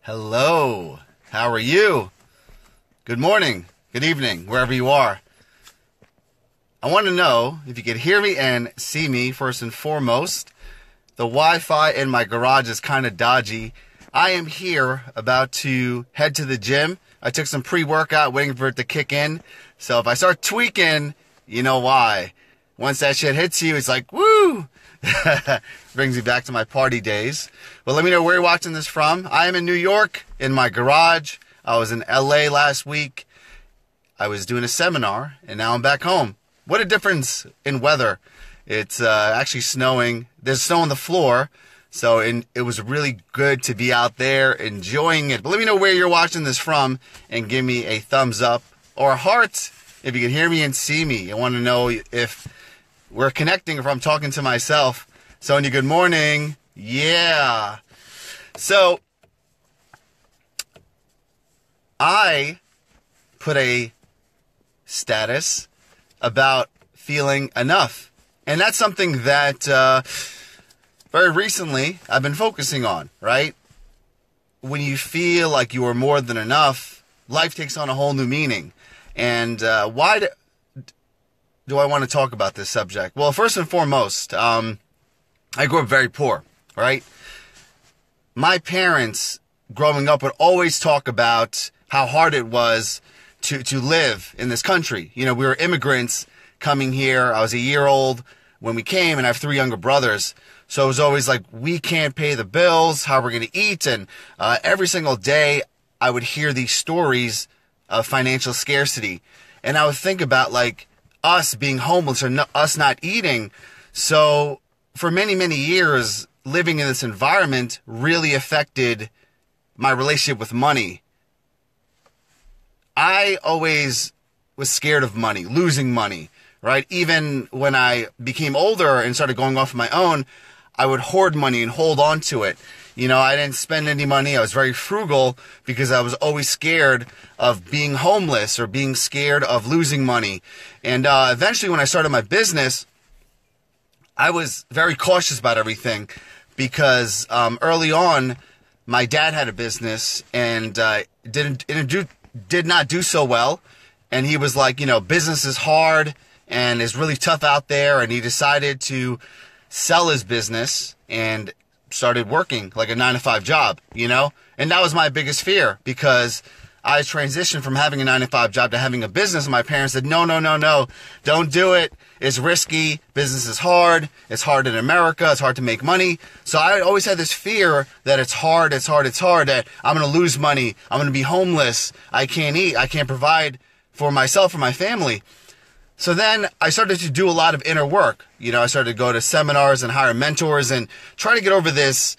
Hello, how are you? Good morning, good evening, wherever you are. I want to know if you could hear me and see me first and foremost. The Wi-Fi in my garage is kind of dodgy. I am here about to head to the gym. I took some pre-workout waiting for it to kick in. So if I start tweaking, you know why. Once that shit hits you, it's like, woo! Brings me back to my party days. Well, let me know where you're watching this from. I am in New York, in my garage. I was in LA last week. I was doing a seminar, and now I'm back home. What a difference in weather. It's actually snowing. There's snow on the floor, so it was really good to be out there enjoying it. But let me know where you're watching this from, and give me a thumbs up or a heart if you can hear me and see me. I want to know if we're connecting, if I'm talking to myself. Sonia, good morning. Yeah. So, I put a status about feeling enough. And that's something that very recently I've been focusing on, right? When you feel like you are more than enough, life takes on a whole new meaning. And why do I want to talk about this subject? Well, first and foremost, I grew up very poor, right? My parents, growing up, would always talk about how hard it was to live in this country. You know, we were immigrants coming here. I was a year old when we came, and I have 3 younger brothers. So it was always like, we can't pay the bills, how we're going to eat. And every single day, I would hear these stories of financial scarcity. And I would think about, like, us being homeless or us not eating. So for many, many years, living in this environment really affected my relationship with money. I always was scared of money, losing money, right? Even when I became older and started going off on my own, I would hoard money and hold on to it. You know, I didn't spend any money. I was very frugal because I was always scared of being homeless or being scared of losing money. And eventually when I started my business, I was very cautious about everything because early on, my dad had a business and did not do so well. And he was like, you know, business is hard and it's really tough out there. And he decided to sell his business and started working like a 9-to-5 job, you know? And that was my biggest fear because I transitioned from having a 9-to-5 job to having a business. And my parents said, no, don't do it. It's risky. Business is hard. It's hard in America. It's hard to make money. So I always had this fear that it's hard, that I'm going to lose money. I'm going to be homeless. I can't eat. I can't provide for myself or my family. So then I started to do a lot of inner work. You know, I started to go to seminars and hire mentors and try to get over this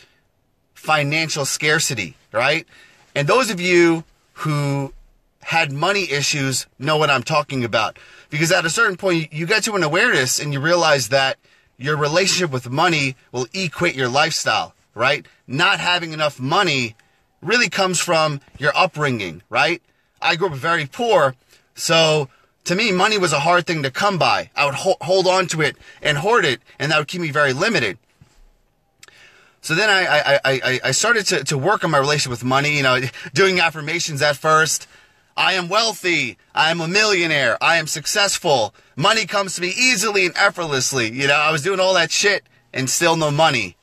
financial scarcity, right? And those of you who had money issues know what I'm talking about. Because at a certain point, you get to an awareness and you realize that your relationship with money will equate your lifestyle, right? Not having enough money really comes from your upbringing, right? I grew up very poor, so to me, money was a hard thing to come by. I would hold on to it and hoard it, and that would keep me very limited. So then I started to work on my relationship with money, you know, doing affirmations at first. I am wealthy. I am a millionaire. I am successful. Money comes to me easily and effortlessly. You know, I was doing all that shit and still no money.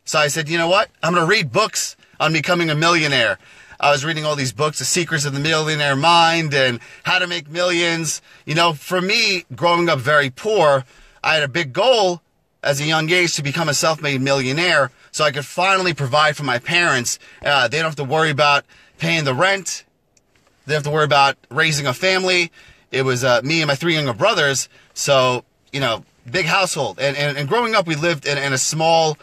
So I said, you know what? I'm going to read books on becoming a millionaire. I was reading all these books, The Secrets of the Millionaire Mind and How to Make Millions. You know, for me, growing up very poor, I had a big goal as a young age to become a self-made millionaire so I could finally provide for my parents. They don't have to worry about paying the rent. They have to worry about raising a family. It was me and my 3 younger brothers. So, you know, big household. And growing up, we lived in a small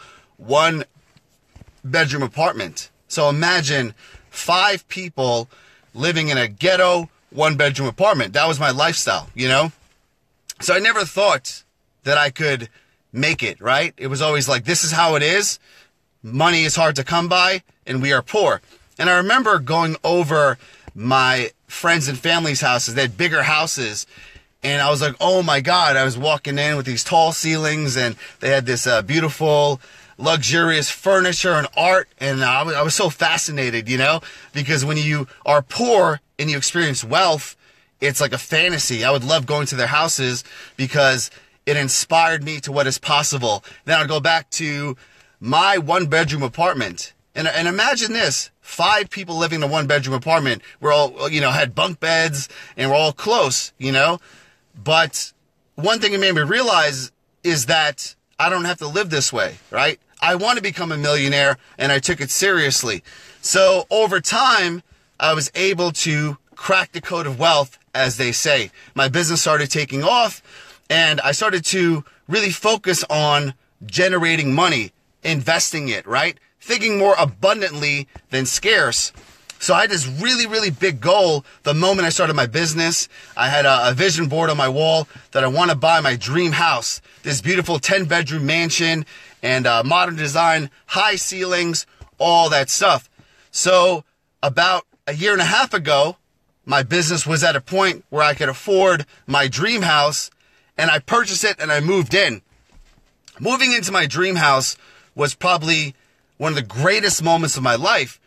1-bedroom apartment. So imagine 5 people living in a ghetto 1-bedroom apartment. That was my lifestyle, you know? So I never thought that I could make it, right? It was always like, this is how it is. Money is hard to come by, and we are poor. And I remember going over my friends and family's houses. They had bigger houses. And I was like, oh my God. I was walking in with these tall ceilings, and they had this beautiful luxurious furniture and art. And I was so fascinated, because when you are poor and you experience wealth, it's like a fantasy. I would love going to their houses because it inspired me to what is possible. Then I'd go back to my 1-bedroom apartment. And imagine this, 5 people living in a 1-bedroom apartment. We're all, had bunk beds and we're all close, But one thing it made me realize is that I don't have to live this way, right? I want to become a millionaire, and I took it seriously. So over time, I was able to crack the code of wealth, as they say. My business started taking off, and I started to really focus on generating money, investing it, right? Thinking more abundantly than scarce. So I had this really, really big goal the moment I started my business. I had a vision board on my wall that I want to buy my dream house. This beautiful 10-bedroom mansion and modern design, high ceilings, all that stuff. So about a year and a half ago, my business was at a point where I could afford my dream house, and I purchased it and I moved in. Moving into my dream house was probably one of the greatest moments of my life.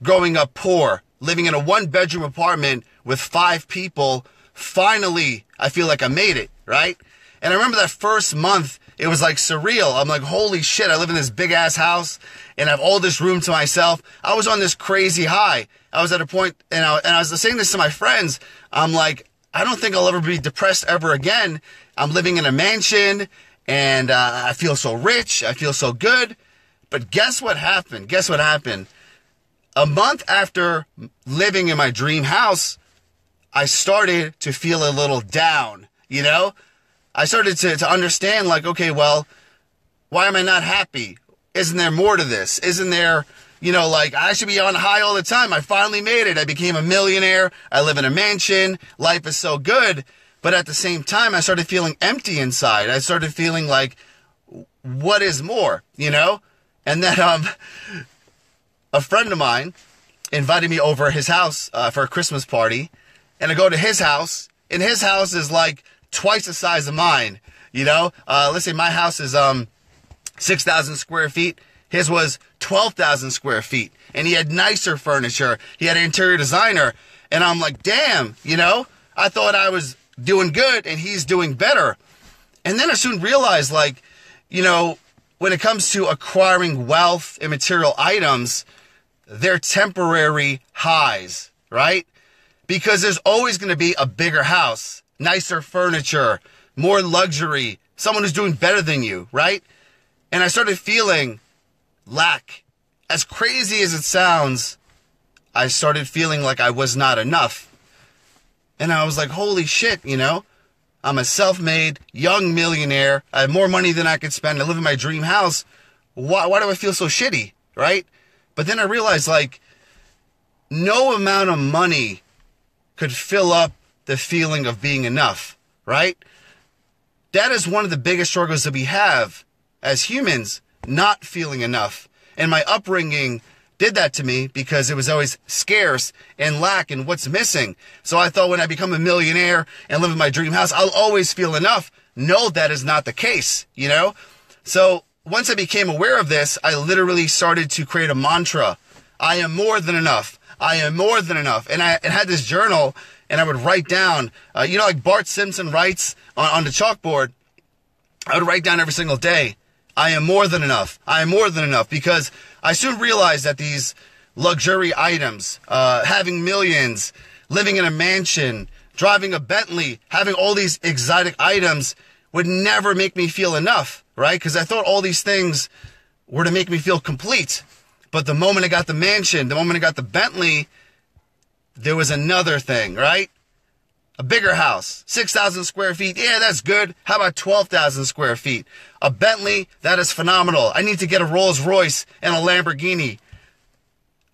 Growing up poor, living in a 1-bedroom apartment with 5 people, finally, I feel like I made it, right? And I remember that first month, it was like surreal. I'm like, holy shit, I live in this big-ass house, and I have all this room to myself. I was on this crazy high. I was at a point, and I was saying this to my friends. I'm like, I don't think I'll ever be depressed ever again. I'm living in a mansion, and I feel so rich. I feel so good. But guess what happened? A month after living in my dream house, I started to feel a little down, I started to understand, like, okay, well, why am I not happy? Isn't there more to this? Isn't there, I should be on high all the time. I finally made it. I became a millionaire. I live in a mansion. Life is so good. But at the same time, I started feeling empty inside. I started feeling like, what is more, And then, a friend of mine invited me over at his house for a Christmas party, and I go to his house, and his house is like twice the size of mine, Let's say my house is 6,000 square feet. His was 12,000 square feet, and he had nicer furniture. He had an interior designer, and I'm like, damn, I thought I was doing good, and he's doing better. And then I soon realized, like, when it comes to acquiring wealth and material items, they're temporary highs, right? Because there's always going to be a bigger house, nicer furniture, more luxury, someone who's doing better than you, right? And I started feeling lack. As crazy as it sounds, I started feeling like I was not enough. And I was like, holy shit, I'm a self-made young millionaire. I have more money than I could spend. I live in my dream house. Why do I feel so shitty, right? But then I realized, like, no amount of money could fill up the feeling of being enough, right? That is one of the biggest struggles that we have as humans, not feeling enough. And my upbringing did that to me because it was always scarce and lack and what's missing. So I thought when I become a millionaire and live in my dream house, I'll always feel enough. No, that is not the case, So once I became aware of this, I literally started to create a mantra. I am more than enough. I am more than enough. And I had this journal, and I would write down, like Bart Simpson writes on the chalkboard, I would write down every single day, I am more than enough. I am more than enough. Because I soon realized that these luxury items, having millions, living in a mansion, driving a Bentley, having all these exotic items would never make me feel enough, right? Because I thought all these things were to make me feel complete. But the moment I got the mansion, the moment I got the Bentley, there was another thing, right? A bigger house, 6,000 square feet. Yeah, that's good. How about 12,000 square feet? A Bentley, that is phenomenal. I need to get a Rolls Royce and a Lamborghini.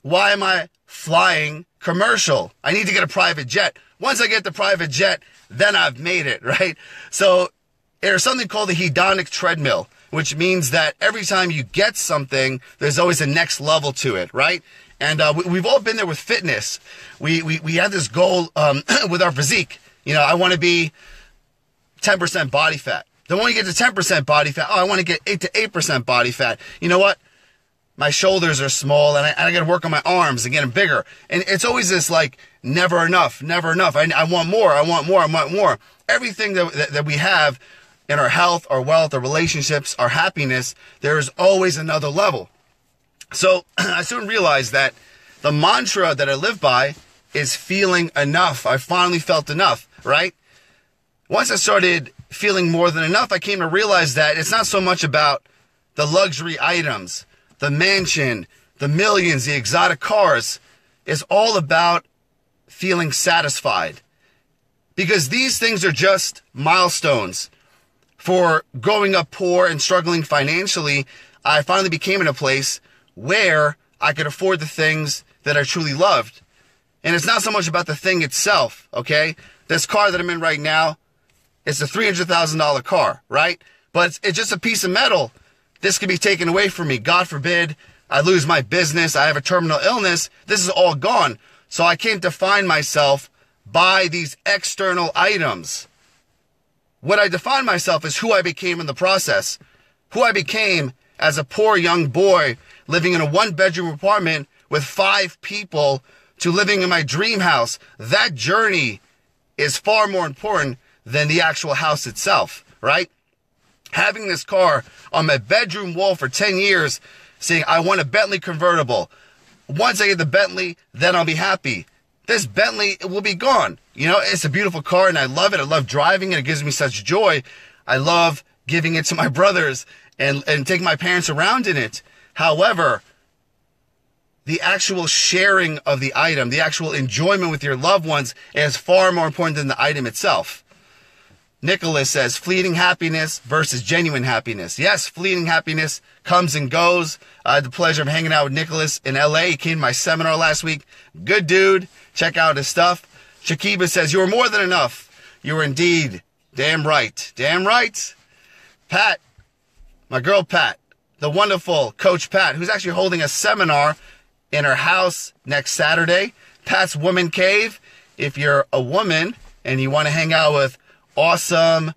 Why am I flying commercial? I need to get a private jet. Once I get the private jet, then I've made it, right? So there's something called the hedonic treadmill, which means that every time you get something, there's always a next level to it, right? And we've all been there with fitness. We have this goal with our physique. I want to be 10% body fat. Then when you get to 10% body fat, oh, I want to get 8 to 8% body fat. You know what? My shoulders are small, and I got to work on my arms and get them bigger. And it's always this like, never enough, never enough. I want more, I want more, I want more. Everything that we have in our health, our wealth, our relationships, our happiness, there is always another level. So I soon realized that the mantra that I live by is feeling enough. I finally felt enough, right? Once I started feeling more than enough, I came to realize that it's not so much about the luxury items, the mansion, the millions, the exotic cars. It's all about feeling satisfied. Because these things are just milestones. For growing up poor and struggling financially, I finally became in a place where I could afford the things that I truly loved. And it's not so much about the thing itself, okay? This car that I'm in right now, it's a $300,000 car, right? But it's just a piece of metal. This could be taken away from me. God forbid I lose my business. I have a terminal illness. This is all gone. So I can't define myself by these external items. What I define myself is who I became in the process. Who I became as a poor young boy living in a 1-bedroom apartment with 5 people to living in my dream house. That journey is far more important than the actual house itself, right? Having this car on my bedroom wall for 10 years saying, I want a Bentley convertible. Once I get the Bentley, then I'll be happy. This Bentley will be gone. You know, it's a beautiful car and I love it. I love driving it. It gives me such joy. I love giving it to my brothers and taking my parents around in it. However, the actual sharing of the item, the actual enjoyment with your loved ones is far more important than the item itself. Nicholas says, fleeting happiness versus genuine happiness. Yes, fleeting happiness comes and goes. I had the pleasure of hanging out with Nicholas in LA. He came to my seminar last week. Good dude. Check out his stuff. Shakiba says, you are more than enough. You are indeed. Damn right. Damn right. Pat, my girl Pat, the wonderful Coach Pat, who's actually holding a seminar in her house next Saturday. Pat's Woman Cave. If you're a woman and you want to hang out with awesome,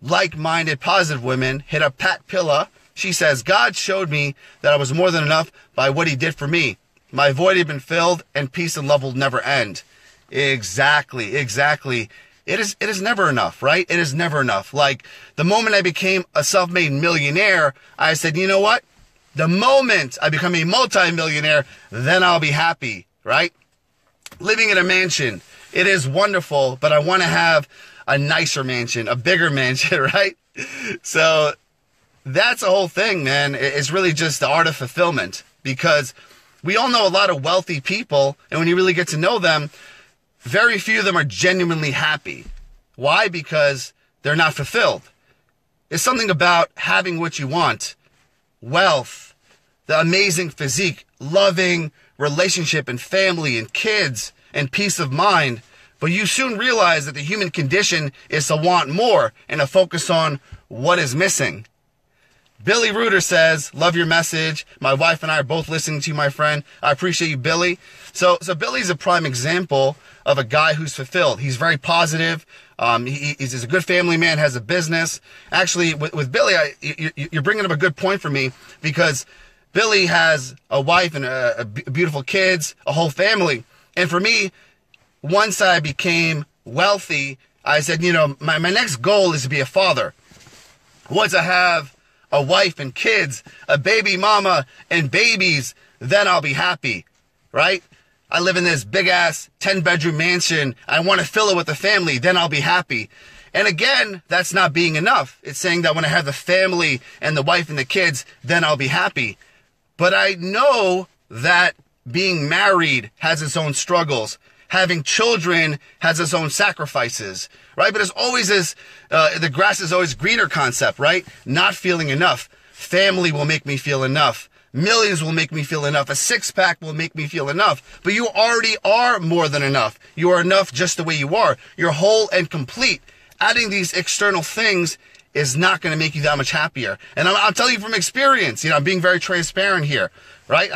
like-minded, positive women, hit up Pat Pilla. She says, God showed me that I was more than enough by what he did for me. My void had been filled and peace and love will never end. Exactly. It is never enough, right? It is never enough. Like the moment I became a self-made millionaire, I said, you know what? The moment I become a multi-millionaire, then I'll be happy, right? Living in a mansion, it is wonderful, but I want to have a nicer mansion, a bigger mansion, right? So that's the whole thing, man. It's really just the art of fulfillment, because we all know a lot of wealthy people, and when you really get to know them, very few of them are genuinely happy. Why? Because they're not fulfilled. It's something about having what you want, wealth, the amazing physique, loving relationship and family and kids and peace of mind. But you soon realize that the human condition is to want more and to focus on what is missing. Billy Reuter says, love your message. My wife and I are both listening to you, my friend. I appreciate you, Billy. So Billy's a prime example of a guy who's fulfilled. He's very positive. He's a good family man, has a business. Actually, with Billy, you're bringing up a good point for me, because Billy has a wife and a beautiful kids, a whole family. And for me, once I became wealthy, I said, you know, my next goal is to be a father. Once I have a wife and kids, a baby mama and babies, then I'll be happy, right? I live in this big ass 10-bedroom mansion. I want to fill it with a family, then I'll be happy. And again, that's not being enough. It's saying that when I have the family and the wife and the kids, then I'll be happy. But I know that being married has its own struggles. Having children has its own sacrifices, right? But there's always this, the grass is always greener concept, right? Not feeling enough. Family will make me feel enough. Millions will make me feel enough. A 6-pack will make me feel enough. But you already are more than enough. You are enough just the way you are. You're whole and complete. Adding these external things is not going to make you that much happier. And I'm telling you from experience, you know, I'm being very transparent here, right?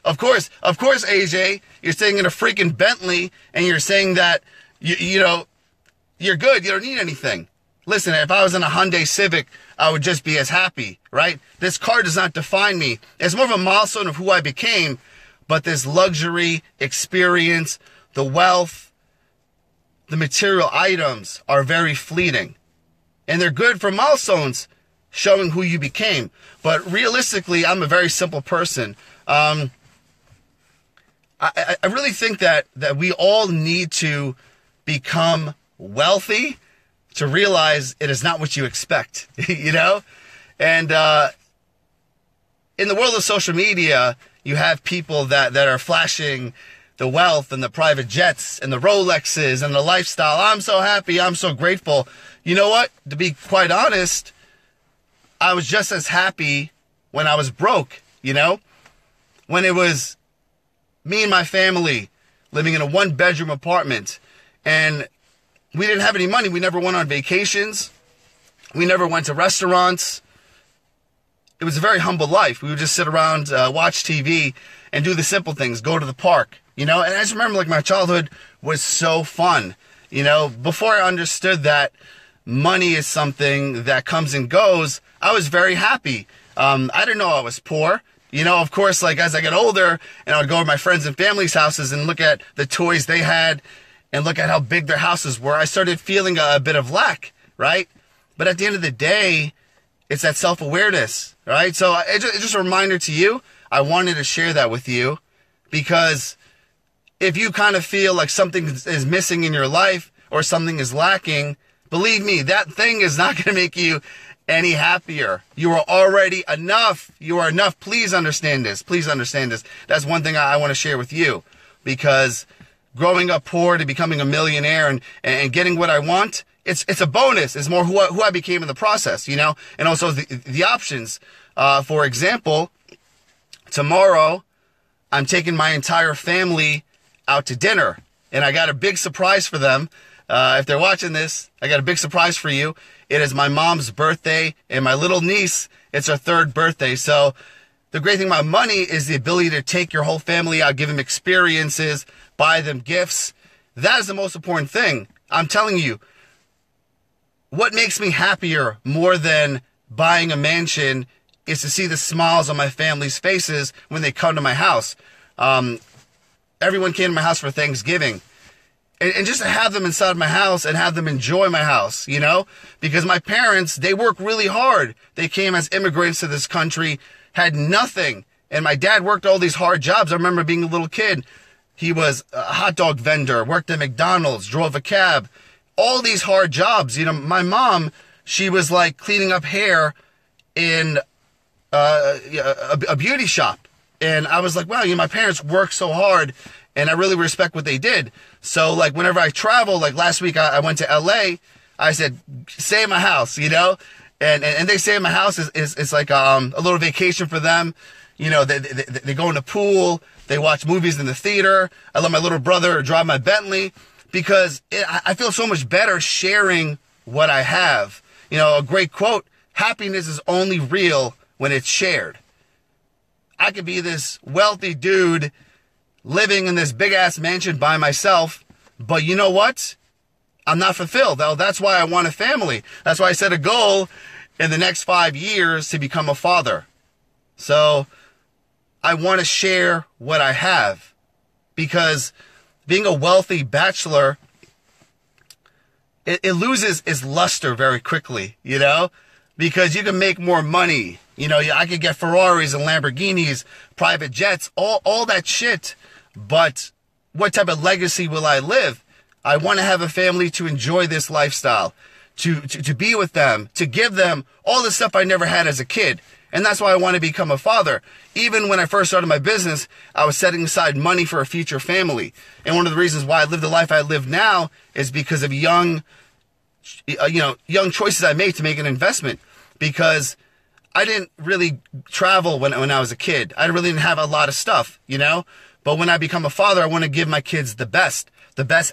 Of course, AJ, you're staying in a freaking Bentley and you're saying that, you know, you're good. You don't need anything. Listen, if I was in a Hyundai Civic, I would just be as happy, right? This car does not define me. It's more of a milestone of who I became, but this luxury, experience, the wealth, the material items are very fleeting. And they're good for milestones, showing who you became. But realistically, I'm a very simple person. I really think that we all need to become wealthy to realize it is not what you expect, you know? And in the world of social media, you have people that are flashing the wealth and the private jets and the Rolexes and the lifestyle. I'm so happy. I'm so grateful. You know what? To be quite honest, I was just as happy when I was broke, you know? When it was me and my family living in a 1-bedroom apartment and we didn't have any money. We never went on vacations. We never went to restaurants. It was a very humble life. We would just sit around, watch TV, and do the simple things, go to the park, you know? And I just remember, like, my childhood was so fun, you know? Before I understood that money is something that comes and goes, I was very happy. I didn't know I was poor. You know, of course, like, as I get older, and I would go to my friends and family's houses and look at the toys they had, and look at how big their houses were, I started feeling a bit of lack, right? But at the end of the day, it's that self-awareness, right? So it's just a reminder to you. I wanted to share that with you because if you kind of feel like something is missing in your life or something is lacking, believe me, that thing is not going to make you any happier. You are already enough. You are enough. Please understand this. Please understand this. That's one thing I want to share with you because growing up poor to becoming a millionaire and getting what I want, it's a bonus. It's more who I became in the process, you know? And also the options. For example, tomorrow I'm taking my entire family out to dinner. And I got a big surprise for them. If they're watching this, I got a big surprise for you. It is my mom's birthday and my little niece, it's her 3rd birthday. So the great thing about money is the ability to take your whole family out, give them experiences, buy them gifts. That is the most important thing. I'm telling you, what makes me happier more than buying a mansion is to see the smiles on my family's faces when they come to my house. Everyone came to my house for Thanksgiving. And just to have them inside my house and have them enjoy my house, you know? Because my parents, they work really hard. They came as immigrants to this country, had nothing. And my dad worked all these hard jobs. I remember being a little kid. He was a hot dog vendor, worked at McDonald's, drove a cab, all these hard jobs. You know, my mom, she was like cleaning up hair in a beauty shop. And I was like, wow, you know, my parents worked so hard and I really respect what they did. So like whenever I travel, like last week I went to LA, I said, stay in my house, you know? And they stay in my house is like a little vacation for them. You know, they go in the pool, they watch movies in the theater. I let my little brother drive my Bentley because I feel so much better sharing what I have. You know, a great quote, happiness is only real when it's shared. I could be this wealthy dude living in this big ass mansion by myself, but you know what? I'm not fulfilled. That's why I want a family. That's why I set a goal in the next 5 years to become a father. So I want to share what I have because being a wealthy bachelor, it loses its luster very quickly, you know, because you can make more money. You know, I could get Ferraris and Lamborghinis, private jets, all that shit. But what type of legacy will I live? I want to have a family to enjoy this lifestyle, to be with them, to give them all the stuff I never had as a kid. And that's why I want to become a father. Even when I first started my business, I was setting aside money for a future family. And one of the reasons why I live the life I live now is because of young choices I made to make an investment. Because I didn't really travel when I was a kid. I really didn't have a lot of stuff, you know? But when I become a father, I want to give my kids the best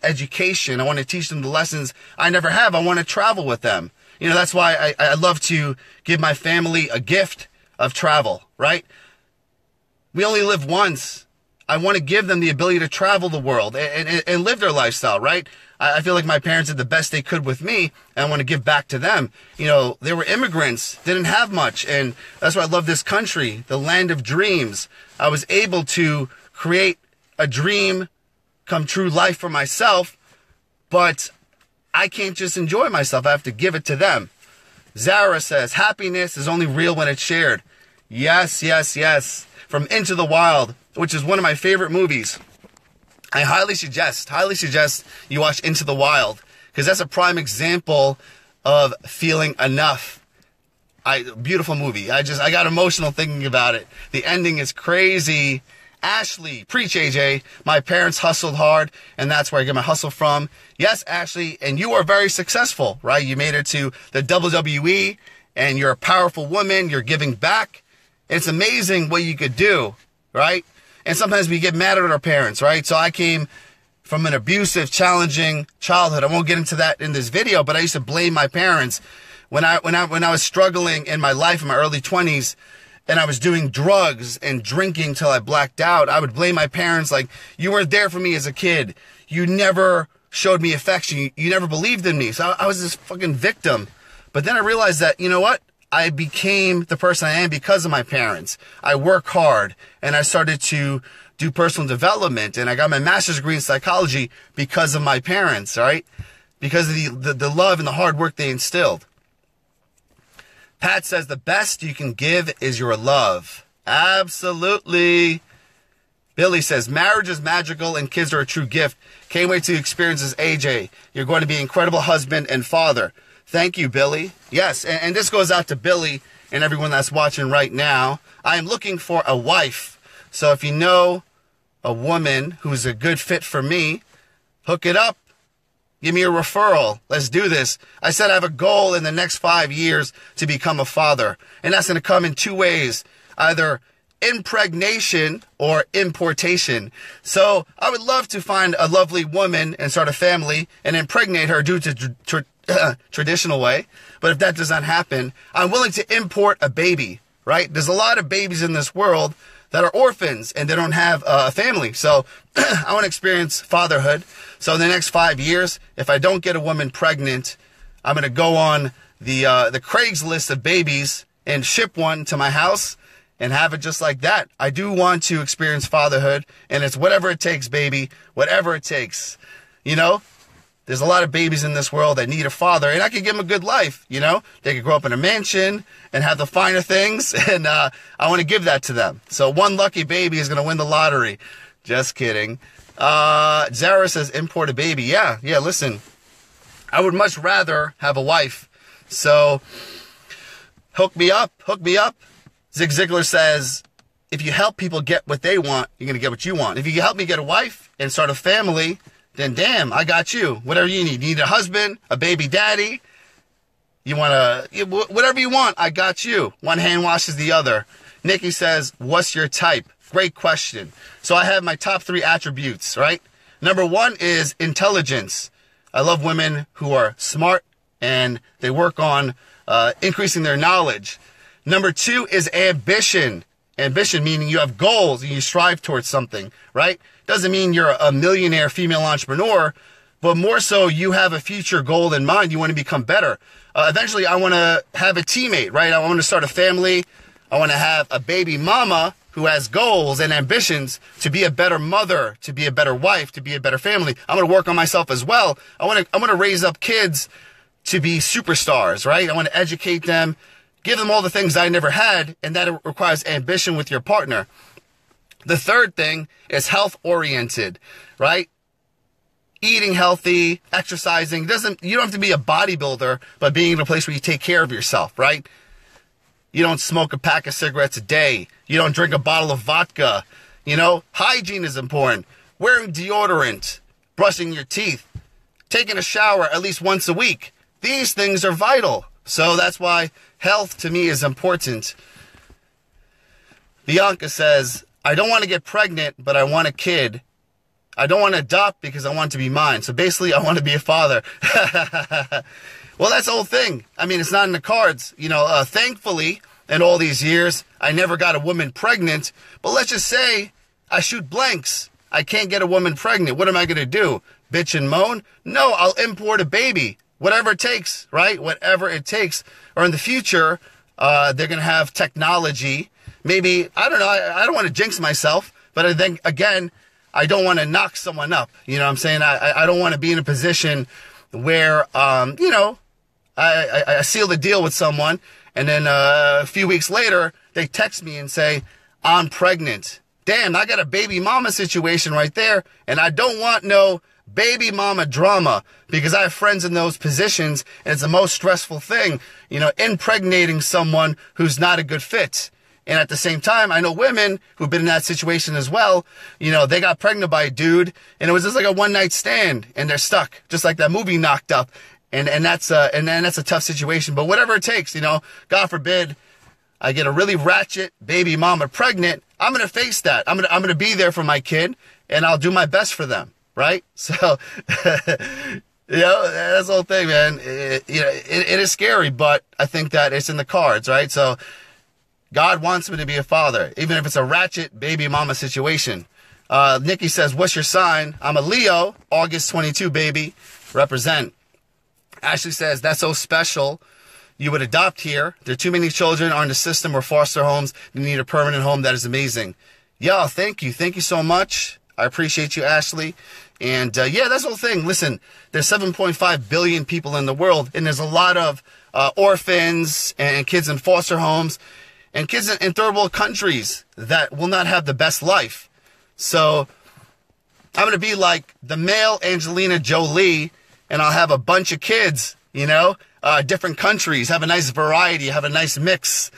education. I want to teach them the lessons I never have. I want to travel with them. You know, that's why I love to give my family a gift of travel, right? We only live once. I want to give them the ability to travel the world and live their lifestyle, right? I feel like my parents did the best they could with me, and I want to give back to them. You know, they were immigrants, didn't have much, and that's why I love this country, the land of dreams. I was able to create a dream come true life for myself, but I can't just enjoy myself. I have to give it to them. Zara says, happiness is only real when it's shared. Yes, yes, yes. From Into the Wild, which is one of my favorite movies. I highly suggest you watch Into the Wild, because that's a prime example of feeling enough. Beautiful movie. I got emotional thinking about it. The ending is crazy. Ashley, preach AJ. My parents hustled hard, and that's where I get my hustle from. Yes, Ashley, and you are very successful, right? You made it to the WWE, and you're a powerful woman. You're giving back. It's amazing what you could do, right? And sometimes we get mad at our parents, right? So I came from an abusive, challenging childhood. I won't get into that in this video, but I used to blame my parents when I was struggling in my life in my early 20s, and I was doing drugs and drinking till I blacked out. I would blame my parents, like, you weren't there for me as a kid. You never showed me affection. You never believed in me. So I was this fucking victim. But then I realized that, you know what? I became the person I am because of my parents. I work hard, and I started to do personal development, and I got my master's degree in psychology because of my parents, right? Because of the love and the hard work they instilled. Pat says the best you can give is your love. Absolutely. Billy says marriage is magical and kids are a true gift. Can't wait to experience this, AJ. You're going to be an incredible husband and father. Thank you, Billy. Yes, and this goes out to Billy and everyone that's watching right now. I am looking for a wife. So if you know a woman who's a good fit for me, hook it up. Give me a referral. Let's do this. I said I have a goal in the next 5 years to become a father. And that's going to come in two ways. Either impregnation or importation. So I would love to find a lovely woman and start a family and impregnate her due to traditional way. But if that does not happen, I'm willing to import a baby, right? There's a lot of babies in this world that are orphans and they don't have a family. So I want to experience fatherhood. So in the next 5 years, if I don't get a woman pregnant, I'm going to go on the Craigslist of babies and ship one to my house and have it just like that. I do want to experience fatherhood, and it's whatever it takes, baby, whatever it takes. You know, there's a lot of babies in this world that need a father, and I could give them a good life, you know. They could grow up in a mansion and have the finer things, and I want to give that to them. So one lucky baby is going to win the lottery. Just kidding. Zara says import a baby. Yeah, listen, I would much rather have a wife. So hook me up. Zig Ziglar says, if you help people get what they want, you're going to get what you want. If you help me get a wife and start a family, then damn, I got you. Whatever you need. You need a husband, a baby daddy. You want whatever you want, I got you. One hand washes the other. Nikki says, what's your type? Great question. So I have my top 3 attributes, right? Number 1 is intelligence. I love women who are smart and they work on increasing their knowledge. Number 2 is ambition. Ambition meaning you have goals and you strive towards something, right? Doesn't mean you're a millionaire female entrepreneur, but more so you have a future goal in mind. You want to become better. Eventually, I want to have a teammate, right? I want to start a family. I want to have a baby mama who has goals and ambitions to be a better mother, to be a better wife, to be a better family. I'm going to work on myself as well. I want to raise up kids to be superstars, right? I want to educate them, give them all the things I never had, and that requires ambition with your partner. The third thing is health-oriented, right? Eating healthy, exercising. You don't have to be a bodybuilder, but being in a place where you take care of yourself, right? You don't smoke a pack of cigarettes a day. You don't drink a bottle of vodka. You know, hygiene is important. Wearing deodorant, brushing your teeth, taking a shower at least once a week. These things are vital. So that's why health to me is important. Bianca says, I don't want to get pregnant, but I want a kid. I don't want to adopt because I want it to be mine. So basically, I want to be a father. Well, that's the whole thing. I mean, it's not in the cards. You know, thankfully, in all these years, I never got a woman pregnant. But let's just say I shoot blanks. I can't get a woman pregnant. What am I going to do? Bitch and moan? No, I'll import a baby. Whatever it takes, right? Whatever it takes. Or in the future, they're going to have technology. Maybe, I don't know, I don't want to jinx myself, but I think, again, I don't want to knock someone up. You know what I'm saying? I don't want to be in a position where, I seal the deal with someone, and then a few weeks later, they text me and say, I'm pregnant. Damn, I got a baby mama situation right there, and I don't want no baby mama drama, because I have friends in those positions, and it's the most stressful thing, impregnating someone who's not a good fit. And at the same time, I know women who've been in that situation as well. They got pregnant by a dude, and it was just like a one-night stand, and they're stuck, just like that movie Knocked Up. And that's a tough situation. But whatever it takes, God forbid, I get a really ratchet baby mama pregnant, I'm gonna face that. I'm gonna be there for my kid, and I'll do my best for them, right? So, that's the whole thing, man. It is scary, but I think that it's in the cards, right? So, God wants me to be a father, even if it's a ratchet baby mama situation. Nikki says, what's your sign? I'm a Leo, August 22, baby. Represent. Ashley says, that's so special. You would adopt here. There are too many children are in the system or foster homes. You need a permanent home. That is amazing. Yeah, thank you. Thank you so much. I appreciate you, Ashley. And that's the whole thing. Listen, there's 7.5 billion people in the world, and there's a lot of orphans and kids in foster homes and kids in third world countries that will not have the best life. So I'm going to be like the male Angelina Jolie, and I'll have a bunch of kids, different countries, have a nice variety, have a nice mix.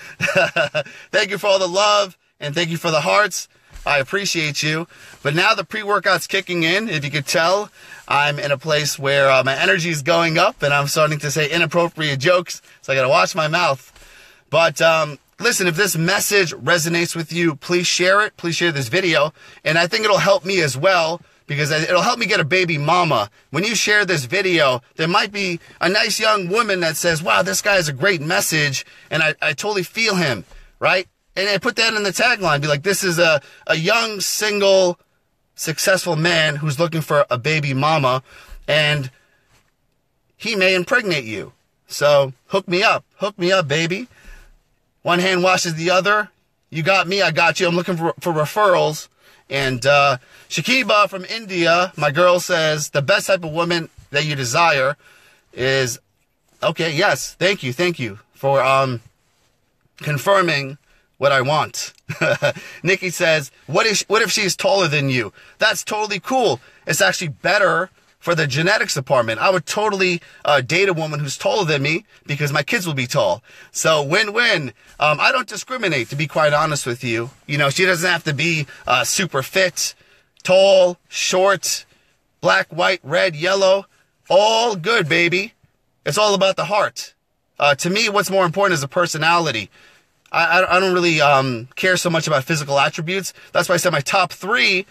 Thank you for all the love, and thank you for the hearts. I appreciate you. But now the pre-workout's kicking in. If you could tell, I'm in a place where my energy is going up, and I'm starting to say inappropriate jokes, so I got to watch my mouth. But listen, if this message resonates with you, please share it. Please share this video. And I think it'll help me as well, because it'll help me get a baby mama. When you share this video, there might be a nice young woman that says, wow, this guy has a great message, and I totally feel him, right? And I put that in the tagline, be like, this is a young, single, successful man who's looking for a baby mama, and he may impregnate you. So hook me up, baby. One hand washes the other. You got me, I got you. I'm looking for referrals. And Shakiba from India, my girl, says the best type of woman that you desire is, okay, yes, thank you for confirming what I want. Nikki says, what if she's taller than you? That's totally cool. It's actually better for the genetics department. I would totally date a woman who's taller than me, because my kids will be tall. So win-win. I don't discriminate, to be quite honest with you. She doesn't have to be super fit, tall, short, black, white, red, yellow. All good, baby. It's all about the heart. To me, what's more important is the personality. I don't really care so much about physical attributes. That's why I said my top 3,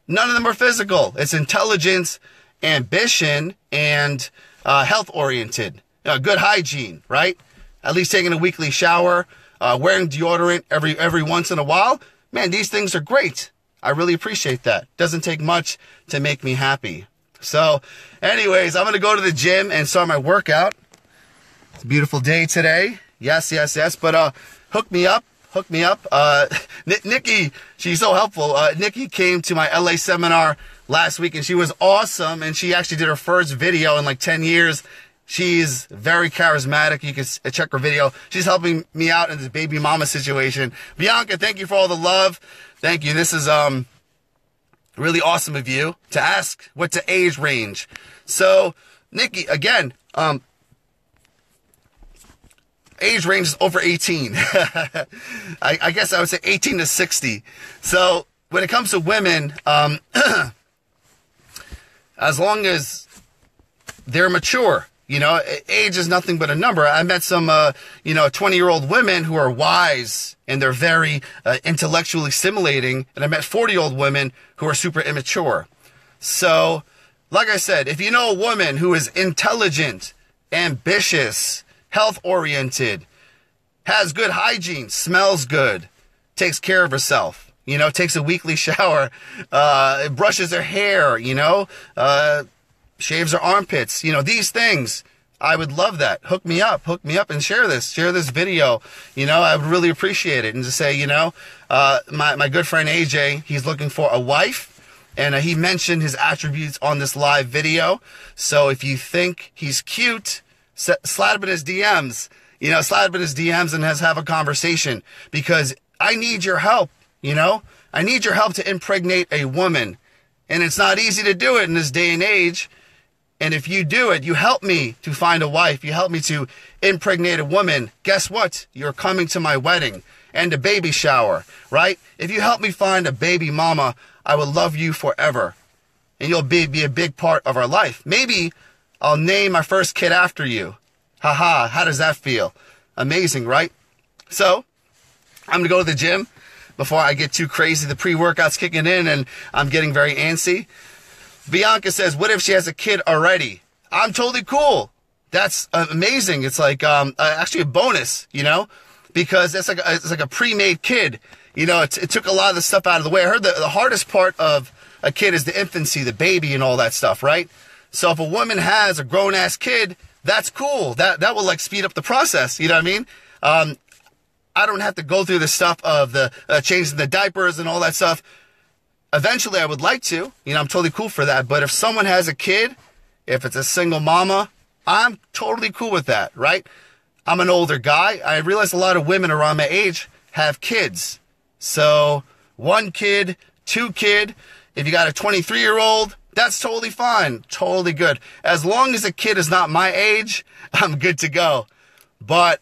none of them are physical. It's intelligence, ambition, and health-oriented. Good hygiene, right? At least taking a weekly shower, wearing deodorant every once in a while. Man, these things are great. I really appreciate that. Doesn't take much to make me happy. So, anyways, I'm going to go to the gym and start my workout. It's a beautiful day today. Yes. But hook me up. Nikki, she's so helpful. Nikki came to my LA seminar last week, and she was awesome, and she actually did her first video in like 10 years. She's very charismatic. You can check her video. She's helping me out in this baby mama situation. Bianca, thank you for all the love. Thank you. This is really awesome of you to ask what's the age range. So, Nikki, again, age range is over 18. I guess I would say 18 to 60. So when it comes to women, as long as they're mature, age is nothing but a number. I met some, 20-year-old women who are wise, and they're very intellectually stimulating. And I met 40-year-old women who are super immature. So, like I said, if you know a woman who is intelligent, ambitious, health-oriented, has good hygiene, smells good, takes care of herself, you know, takes a weekly shower, brushes her hair, you know, shaves her armpits, you know, these things. I would love that. Hook me up and share this video. You know, I would really appreciate it. And to say, you know, my good friend AJ, he's looking for a wife, and he mentioned his attributes on this live video. So if you think he's cute, slide up in his DMs, you know, slide up in his DMs and have a conversation, because I need your help. You know, I need your help to impregnate a woman, and it's not easy to do it in this day and age. And if you do it, you help me to find a wife, you help me to impregnate a woman, guess what? You're coming to my wedding and a baby shower, right? If you help me find a baby mama, I will love you forever. And you'll be a big part of our life. Maybe I'll name my first kid after you. Haha, how does that feel? Amazing, right? So, I'm going to go to the gym before I get too crazy. The pre-workout's kicking in and I'm getting very antsy. Bianca says, what if she has a kid already? I'm totally cool. That's amazing. It's like actually a bonus, you know, because it's like a pre-made kid. You know, it took a lot of the stuff out of the way. I heard the hardest part of a kid is the infancy, the baby and all that stuff, right? So if a woman has a grown-ass kid, that's cool. That will like speed up the process. You know what I mean? I don't have to go through the stuff of the changing the diapers and all that stuff. Eventually, I would like to. You know, I'm totally cool for that. But if someone has a kid, if it's a single mama, I'm totally cool with that, right? I'm an older guy. I realize a lot of women around my age have kids. So, 1 kid, 2 kid. If you got a 23-year-old, that's totally fine. Totally good. As long as the kid is not my age, I'm good to go. But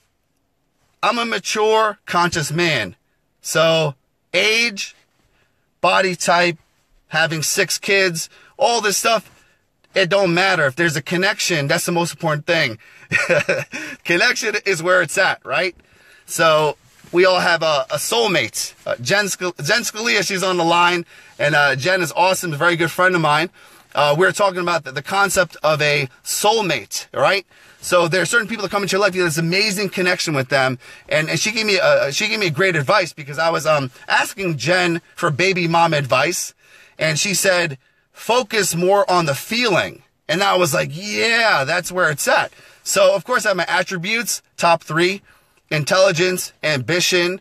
I'm a mature, conscious man. So, age, body type, having 6 kids, all this stuff, it don't matter. If there's a connection, that's the most important thing. Connection is where it's at, right? So we all have a soulmate. Jen Scalia, she's on the line, and Jen is awesome, a very good friend of mine. We're talking about the concept of a soulmate, right? So there are certain people that come into your life, you have this amazing connection with them, and she gave me great advice, because I was asking Jen for baby mom advice, and she said, focus more on the feeling. And I was like, yeah, that's where it's at. So of course I have my attributes, top 3, intelligence, ambition,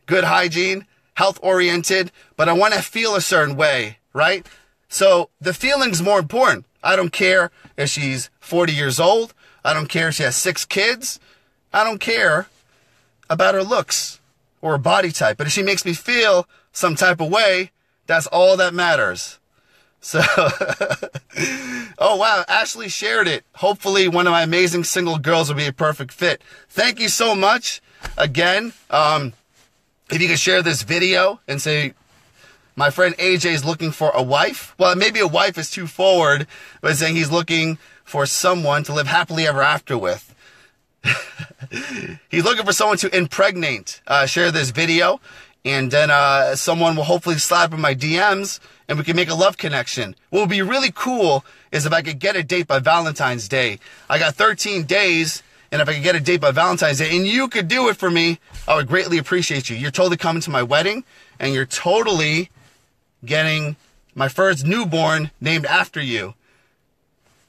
good hygiene, health oriented, but I want to feel a certain way, right? So the feeling's more important. I don't care if she's 40 years old. I don't care if she has 6 kids. I don't care about her looks or her body type. But if she makes me feel some type of way, that's all that matters. So, oh wow, Ashley shared it. Hopefully one of my amazing single girls will be a perfect fit. Thank you so much. Again, if you could share this video and say, my friend AJ is looking for a wife. Well, maybe a wife is too forward, but saying he's looking for someone to live happily ever after with. He's looking for someone to impregnate. Share this video, and then someone will hopefully slide up in my DMs, and we can make a love connection. What would be really cool is if I could get a date by Valentine's Day. I got 13 days, and if I could get a date by Valentine's Day, and you could do it for me, I would greatly appreciate you. You're totally coming to my wedding, and you're totally getting my first newborn named after you.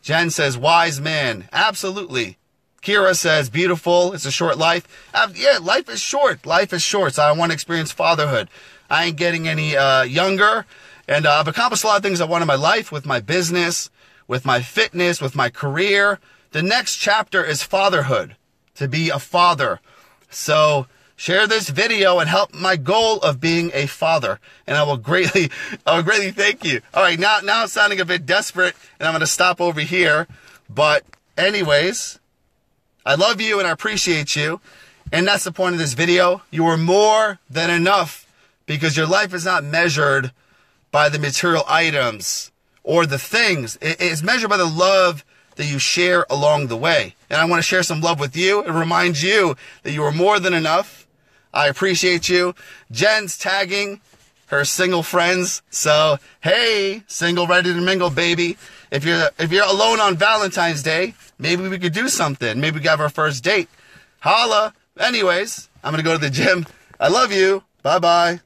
Jen says, wise man. Absolutely. Kira says, beautiful. It's a short life. Yeah, life is short. Life is short. So I want to experience fatherhood. I ain't getting any younger. And I've accomplished a lot of things I want in my life, with my business, with my fitness, with my career. The next chapter is fatherhood, to be a father. So share this video and help my goal of being a father. And I will greatly thank you. All right, now I'm sounding a bit desperate, and I'm going to stop over here. But anyways, I love you and I appreciate you. And that's the point of this video. You are more than enough, because your life is not measured by the material items or the things. It's measured by the love that you share along the way. And I want to share some love with you and remind you that you are more than enough. I appreciate you. Jen's tagging her single friends. So, hey, single ready to mingle, baby. If you're alone on Valentine's Day, maybe we could do something. Maybe we could have our first date. Holla. Anyways, I'm going to go to the gym. I love you. Bye-bye.